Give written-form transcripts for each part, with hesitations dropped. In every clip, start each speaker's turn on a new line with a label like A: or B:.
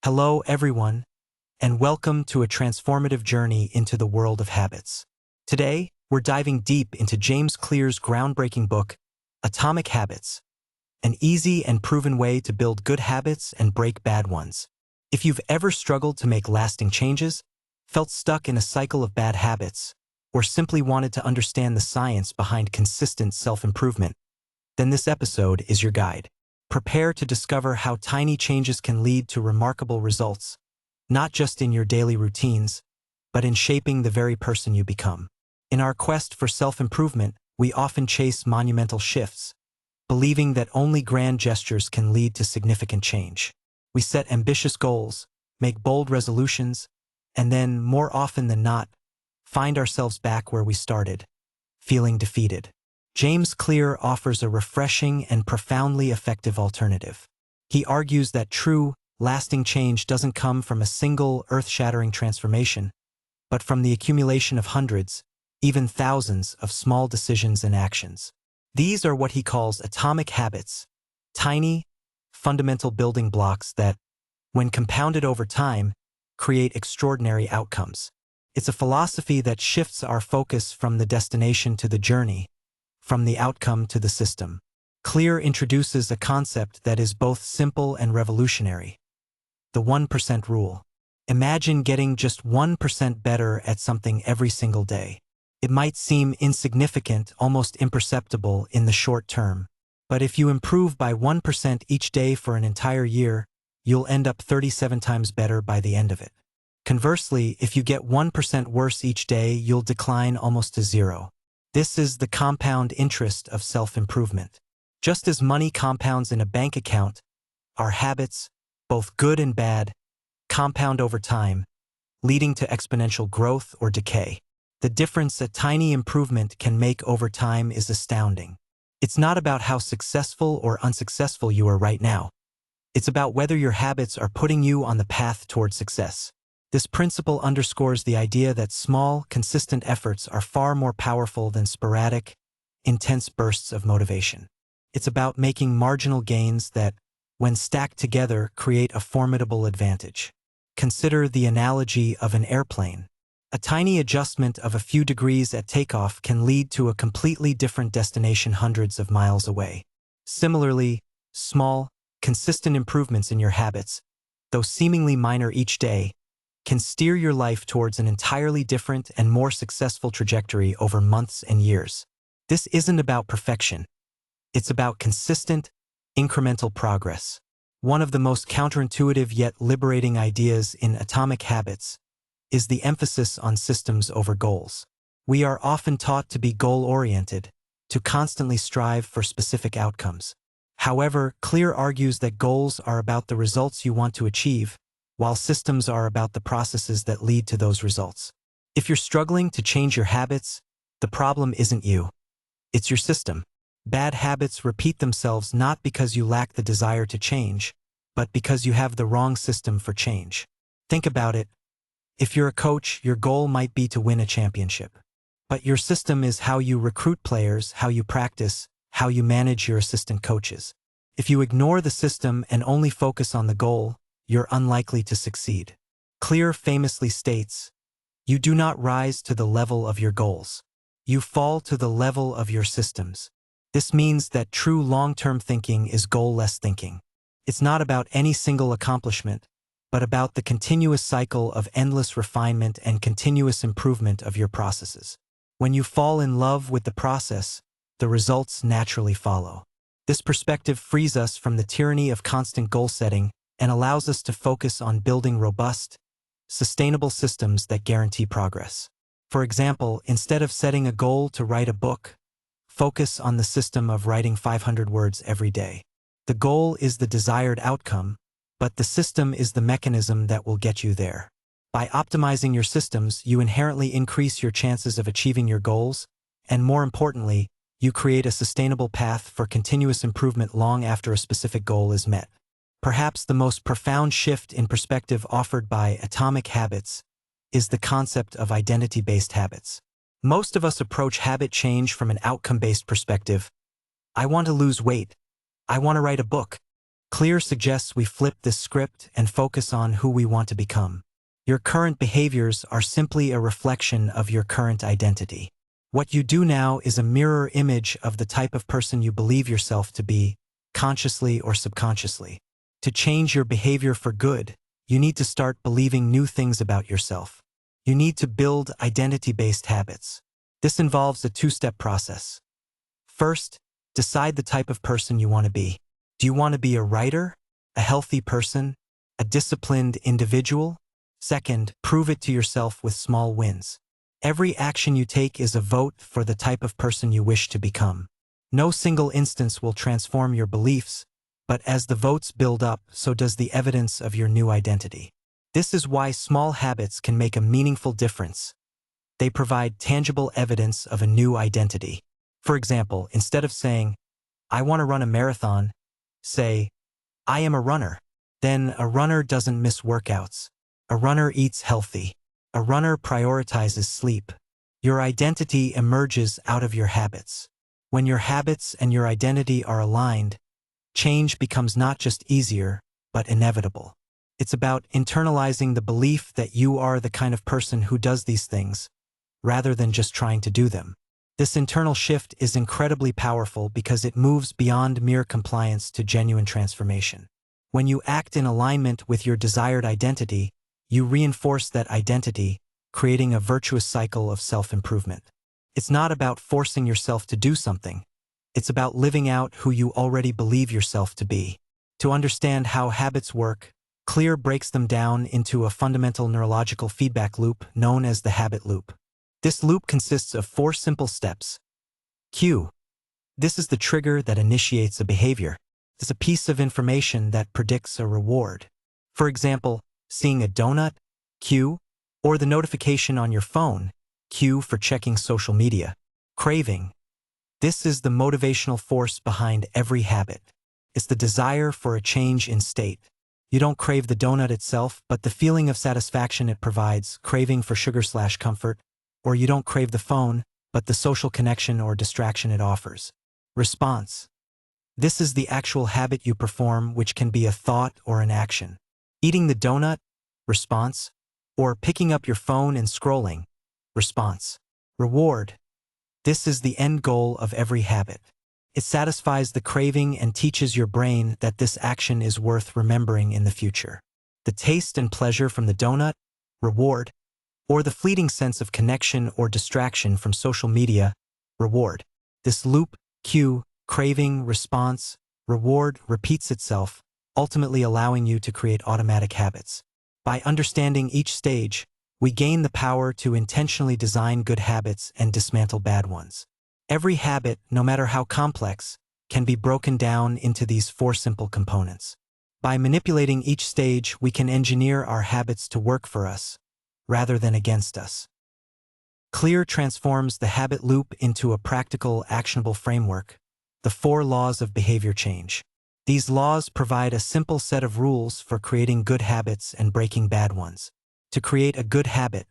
A: Hello, everyone, and welcome to a transformative journey into the world of habits. Today, we're diving deep into James Clear's groundbreaking book, Atomic Habits, an easy and proven way to build good habits and break bad ones. If you've ever struggled to make lasting changes, felt stuck in a cycle of bad habits, or simply wanted to understand the science behind consistent self-improvement, then this episode is your guide. Prepare to discover how tiny changes can lead to remarkable results, not just in your daily routines, but in shaping the very person you become. In our quest for self-improvement, we often chase monumental shifts, believing that only grand gestures can lead to significant change. We set ambitious goals, make bold resolutions, and then, more often than not, find ourselves back where we started, feeling defeated. James Clear offers a refreshing and profoundly effective alternative. He argues that true, lasting change doesn't come from a single, earth-shattering transformation, but from the accumulation of hundreds, even thousands, of small decisions and actions. These are what he calls atomic habits, tiny, fundamental building blocks that, when compounded over time, create extraordinary outcomes. It's a philosophy that shifts our focus from the destination to the journey, from the outcome to the system. Clear introduces a concept that is both simple and revolutionary: the 1% rule. Imagine getting just 1% better at something every single day. It might seem insignificant, almost imperceptible in the short term, but if you improve by 1% each day for an entire year, you'll end up 37 times better by the end of it. Conversely, if you get 1% worse each day, you'll decline almost to zero. This is the compound interest of self-improvement. Just as money compounds in a bank account, our habits, both good and bad, compound over time, leading to exponential growth or decay. The difference a tiny improvement can make over time is astounding. It's not about how successful or unsuccessful you are right now. It's about whether your habits are putting you on the path toward success. This principle underscores the idea that small, consistent efforts are far more powerful than sporadic, intense bursts of motivation. It's about making marginal gains that, when stacked together, create a formidable advantage. Consider the analogy of an airplane. A tiny adjustment of a few degrees at takeoff can lead to a completely different destination hundreds of miles away. Similarly, small, consistent improvements in your habits, though seemingly minor each day, can steer your life towards an entirely different and more successful trajectory over months and years. This isn't about perfection. It's about consistent, incremental progress. One of the most counterintuitive yet liberating ideas in Atomic Habits is the emphasis on systems over goals. We are often taught to be goal-oriented, to constantly strive for specific outcomes. However, Clear argues that goals are about the results you want to achieve, while systems are about the processes that lead to those results. If you're struggling to change your habits, the problem isn't you. It's your system. Bad habits repeat themselves not because you lack the desire to change, but because you have the wrong system for change. Think about it. If you're a coach, your goal might be to win a championship. But your system is how you recruit players, how you practice, how you manage your assistant coaches. If you ignore the system and only focus on the goal, you're unlikely to succeed. Clear famously states, "You do not rise to the level of your goals. You fall to the level of your systems." This means that true long-term thinking is goal-less thinking. It's not about any single accomplishment, but about the continuous cycle of endless refinement and continuous improvement of your processes. When you fall in love with the process, the results naturally follow. This perspective frees us from the tyranny of constant goal setting and allows us to focus on building robust, sustainable systems that guarantee progress. For example, instead of setting a goal to write a book, focus on the system of writing 500 words every day. The goal is the desired outcome, but the system is the mechanism that will get you there. By optimizing your systems, you inherently increase your chances of achieving your goals, and more importantly, you create a sustainable path for continuous improvement long after a specific goal is met. Perhaps the most profound shift in perspective offered by Atomic Habits is the concept of identity-based habits. Most of us approach habit change from an outcome-based perspective. I want to lose weight. I want to write a book. Clear suggests we flip this script and focus on who we want to become. Your current behaviors are simply a reflection of your current identity. What you do now is a mirror image of the type of person you believe yourself to be, consciously or subconsciously. To change your behavior for good, you need to start believing new things about yourself. You need to build identity-based habits. This involves a two-step process. First, decide the type of person you want to be. Do you want to be a writer, a healthy person, a disciplined individual? Second, prove it to yourself with small wins. Every action you take is a vote for the type of person you wish to become. No single instance will transform your beliefs, but as the votes build up, so does the evidence of your new identity. This is why small habits can make a meaningful difference. They provide tangible evidence of a new identity. For example, instead of saying, "I want to run a marathon," say, "I am a runner." Then a runner doesn't miss workouts. A runner eats healthy. A runner prioritizes sleep. Your identity emerges out of your habits. When your habits and your identity are aligned, change becomes not just easier, but inevitable. It's about internalizing the belief that you are the kind of person who does these things, rather than just trying to do them. This internal shift is incredibly powerful because it moves beyond mere compliance to genuine transformation. When you act in alignment with your desired identity, you reinforce that identity, creating a virtuous cycle of self-improvement. It's not about forcing yourself to do something. It's about living out who you already believe yourself to be. To understand how habits work, Clear breaks them down into a fundamental neurological feedback loop known as the habit loop. This loop consists of 4 simple steps. Cue. This is the trigger that initiates a behavior. It's a piece of information that predicts a reward. For example, seeing a donut, cue, or the notification on your phone, cue for checking social media. Craving. This is the motivational force behind every habit. It's the desire for a change in state. You don't crave the donut itself, but the feeling of satisfaction it provides, craving for sugar/comfort, or you don't crave the phone, but the social connection or distraction it offers. Response. This is the actual habit you perform, which can be a thought or an action. Eating the donut, response, or picking up your phone and scrolling, response. Reward. This is the end goal of every habit. It satisfies the craving and teaches your brain that this action is worth remembering in the future. The taste and pleasure from the donut, reward, or the fleeting sense of connection or distraction from social media, reward. This loop, cue, craving, response, reward repeats itself, ultimately allowing you to create automatic habits. By understanding each stage, we gain the power to intentionally design good habits and dismantle bad ones. Every habit, no matter how complex, can be broken down into these 4 simple components. By manipulating each stage, we can engineer our habits to work for us, rather than against us. Clear transforms the habit loop into a practical, actionable framework, the 4 laws of behavior change. These laws provide a simple set of rules for creating good habits and breaking bad ones. To create a good habit,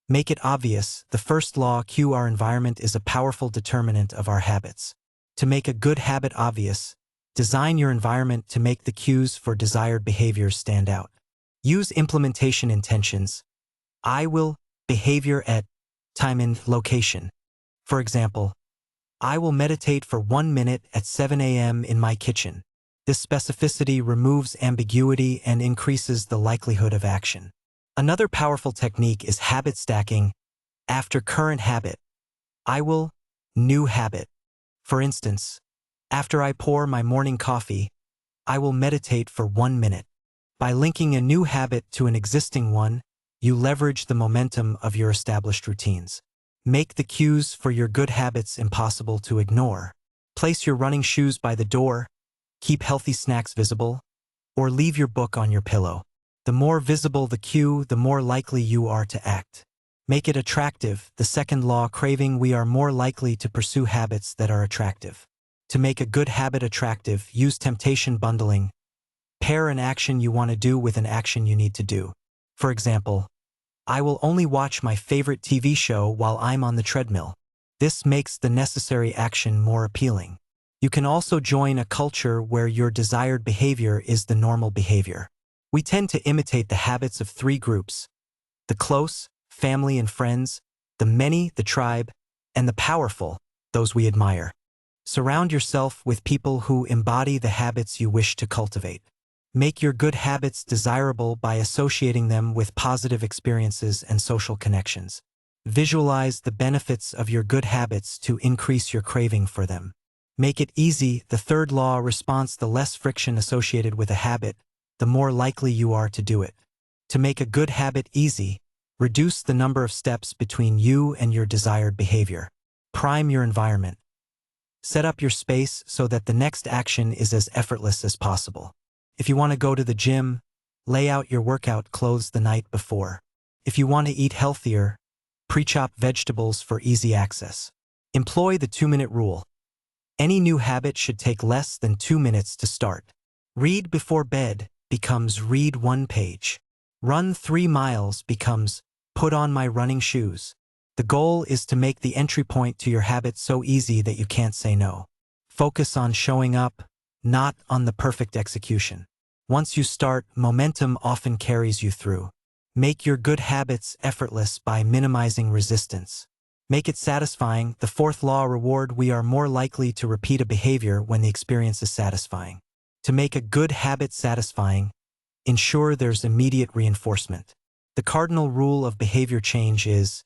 A: make it obvious. The first law, cue our environment, is a powerful determinant of our habits. To make a good habit obvious, design your environment to make the cues for desired behaviors stand out. Use implementation intentions. I will, behavior at, time and location. For example, I will meditate for 1 minute at 7 a.m. in my kitchen. This specificity removes ambiguity and increases the likelihood of action. Another powerful technique is habit stacking. After current habit, I will, new habit. For instance, after I pour my morning coffee, I will meditate for 1 minute. By linking a new habit to an existing one, you leverage the momentum of your established routines. Make the cues for your good habits impossible to ignore. Place your running shoes by the door, keep healthy snacks visible, or leave your book on your pillow. The more visible the cue, the more likely you are to act. Make it attractive. The second law, craving. We are more likely to pursue habits that are attractive. To make a good habit attractive, use temptation bundling. Pair an action you want to do with an action you need to do. For example, I will only watch my favorite TV show while I'm on the treadmill. This makes the necessary action more appealing. You can also join a culture where your desired behavior is the normal behavior. We tend to imitate the habits of three groups: the close, family and friends; the many, the tribe; and the powerful, those we admire. Surround yourself with people who embody the habits you wish to cultivate. Make your good habits desirable by associating them with positive experiences and social connections. Visualize the benefits of your good habits to increase your craving for them. Make it easy. The third law response: the less friction associated with a habit, the more likely you are to do it. To make a good habit easy, reduce the number of steps between you and your desired behavior. Prime your environment. Set up your space so that the next action is as effortless as possible. If you want to go to the gym, lay out your workout clothes the night before. If you want to eat healthier, pre-chop vegetables for easy access. Employ the 2-minute rule. Any new habit should take less than 2 minutes to start. Read before bed becomes read 1 page. Run 3 miles becomes put on my running shoes. The goal is to make the entry point to your habit so easy that you can't say no. Focus on showing up, not on the perfect execution. Once you start, momentum often carries you through. Make your good habits effortless by minimizing resistance. Make it satisfying. The fourth law: reward. We are more likely to repeat a behavior when the experience is satisfying. To make a good habit satisfying, ensure there's immediate reinforcement. The cardinal rule of behavior change is: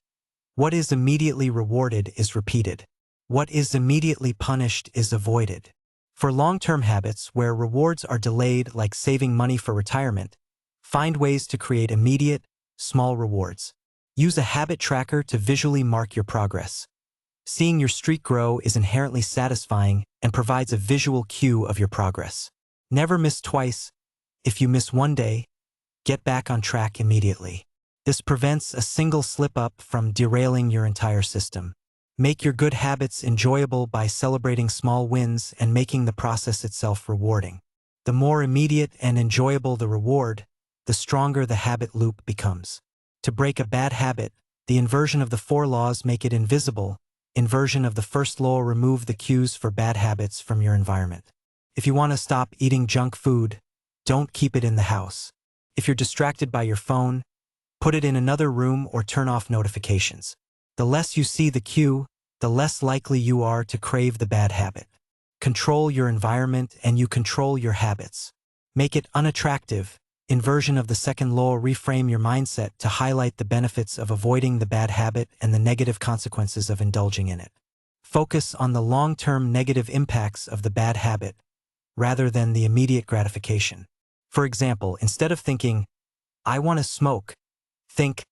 A: what is immediately rewarded is repeated. What is immediately punished is avoided. For long-term habits where rewards are delayed, like saving money for retirement, find ways to create immediate, small rewards. Use a habit tracker to visually mark your progress. Seeing your streak grow is inherently satisfying and provides a visual cue of your progress. Never miss twice. If you miss one day, get back on track immediately. This prevents a single slip-up from derailing your entire system. Make your good habits enjoyable by celebrating small wins and making the process itself rewarding. The more immediate and enjoyable the reward, the stronger the habit loop becomes. To break a bad habit, the inversion of the 4 laws: make it invisible. Inversion of the first law: remove the cues for bad habits from your environment. If you want to stop eating junk food, don't keep it in the house. If you're distracted by your phone, put it in another room or turn off notifications. The less you see the cue, the less likely you are to crave the bad habit. Control your environment and you control your habits. Make it unattractive. Inversion of the second law: reframe your mindset to highlight the benefits of avoiding the bad habit and the negative consequences of indulging in it. Focus on the long-term negative impacts of the bad habit rather than the immediate gratification. For example, instead of thinking, "I want to smoke," think,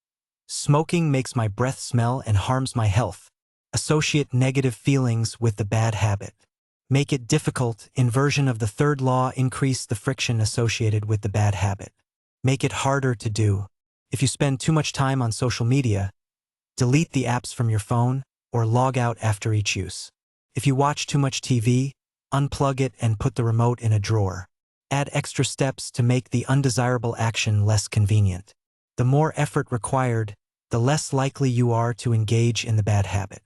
A: "Smoking makes my breath smell and harms my health." Associate negative feelings with the bad habit. Make it difficult. Inversion of the third law: increase the friction associated with the bad habit. Make it harder to do. If you spend too much time on social media, delete the apps from your phone or log out after each use. If you watch too much TV, unplug it and put the remote in a drawer. Add extra steps to make the undesirable action less convenient. The more effort required, the less likely you are to engage in the bad habit.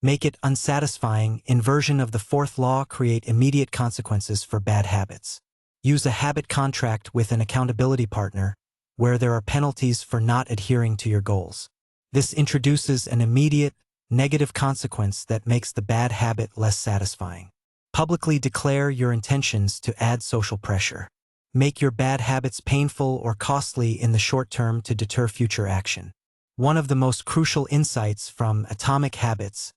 A: Make it unsatisfying. Inversion of the fourth law: create immediate consequences for bad habits. Use a habit contract with an accountability partner where there are penalties for not adhering to your goals. This introduces an immediate, negative consequence that makes the bad habit less satisfying. Publicly declare your intentions to add social pressure. Make your bad habits painful or costly in the short term to deter future action. One of the most crucial insights from Atomic Habits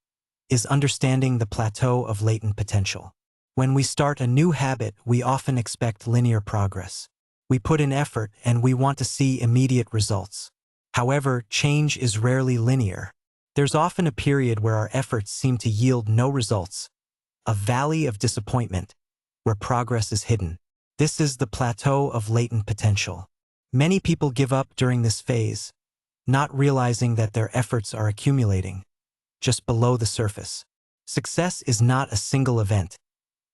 A: is understanding the plateau of latent potential. When we start a new habit, we often expect linear progress. We put in effort and we want to see immediate results. However, change is rarely linear. There's often a period where our efforts seem to yield no results, a valley of disappointment where progress is hidden. This is the plateau of latent potential. Many people give up during this phase, not realizing that their efforts are accumulating just below the surface. Success is not a single event.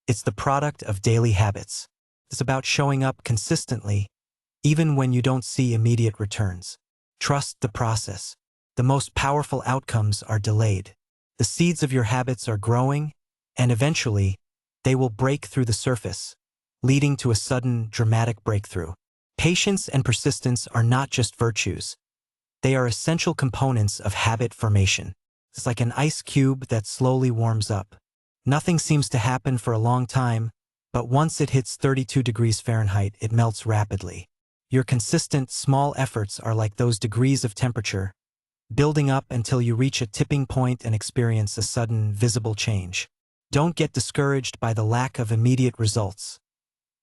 A: It's the product of daily habits. It's about showing up consistently, even when you don't see immediate returns. Trust the process. The most powerful outcomes are delayed. The seeds of your habits are growing, and eventually, they will break through the surface, leading to a sudden, dramatic breakthrough. Patience and persistence are not just virtues. They are essential components of habit formation. It's like an ice cube that slowly warms up. Nothing seems to happen for a long time, but once it hits 32 degrees Fahrenheit, it melts rapidly. Your consistent, small efforts are like those degrees of temperature, building up until you reach a tipping point and experience a sudden, visible change. Don't get discouraged by the lack of immediate results.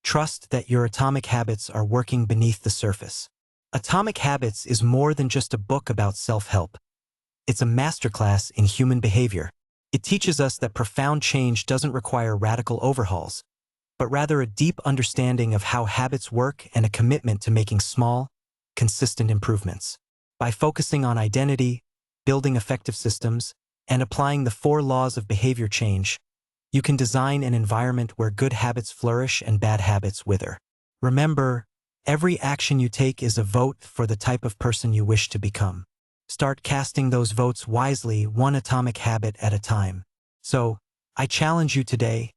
A: Trust that your atomic habits are working beneath the surface. Atomic Habits is more than just a book about self-help. It's a masterclass in human behavior. It teaches us that profound change doesn't require radical overhauls, but rather a deep understanding of how habits work and a commitment to making small, consistent improvements. By focusing on identity, building effective systems, and applying the 4 laws of behavior change, you can design an environment where good habits flourish and bad habits wither. Remember, every action you take is a vote for the type of person you wish to become. Start casting those votes wisely, one atomic habit at a time. So, I challenge you today.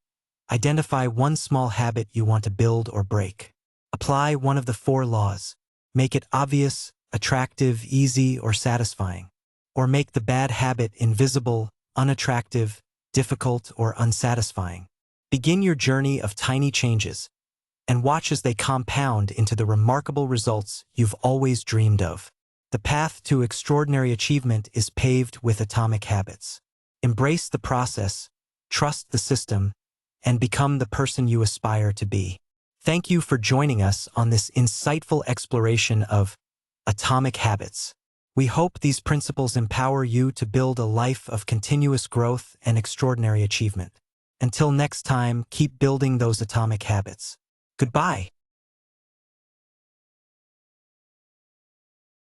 A: Identify one small habit you want to build or break. Apply one of the 4 laws. Make it obvious, attractive, easy, or satisfying. Or make the bad habit invisible, unattractive, difficult, or unsatisfying. Begin your journey of tiny changes, and watch as they compound into the remarkable results you've always dreamed of. The path to extraordinary achievement is paved with atomic habits. Embrace the process, trust the system, and become the person you aspire to be. Thank you for joining us on this insightful exploration of atomic habits. We hope these principles empower you to build a life of continuous growth and extraordinary achievement. Until next time, keep building those atomic habits. Goodbye.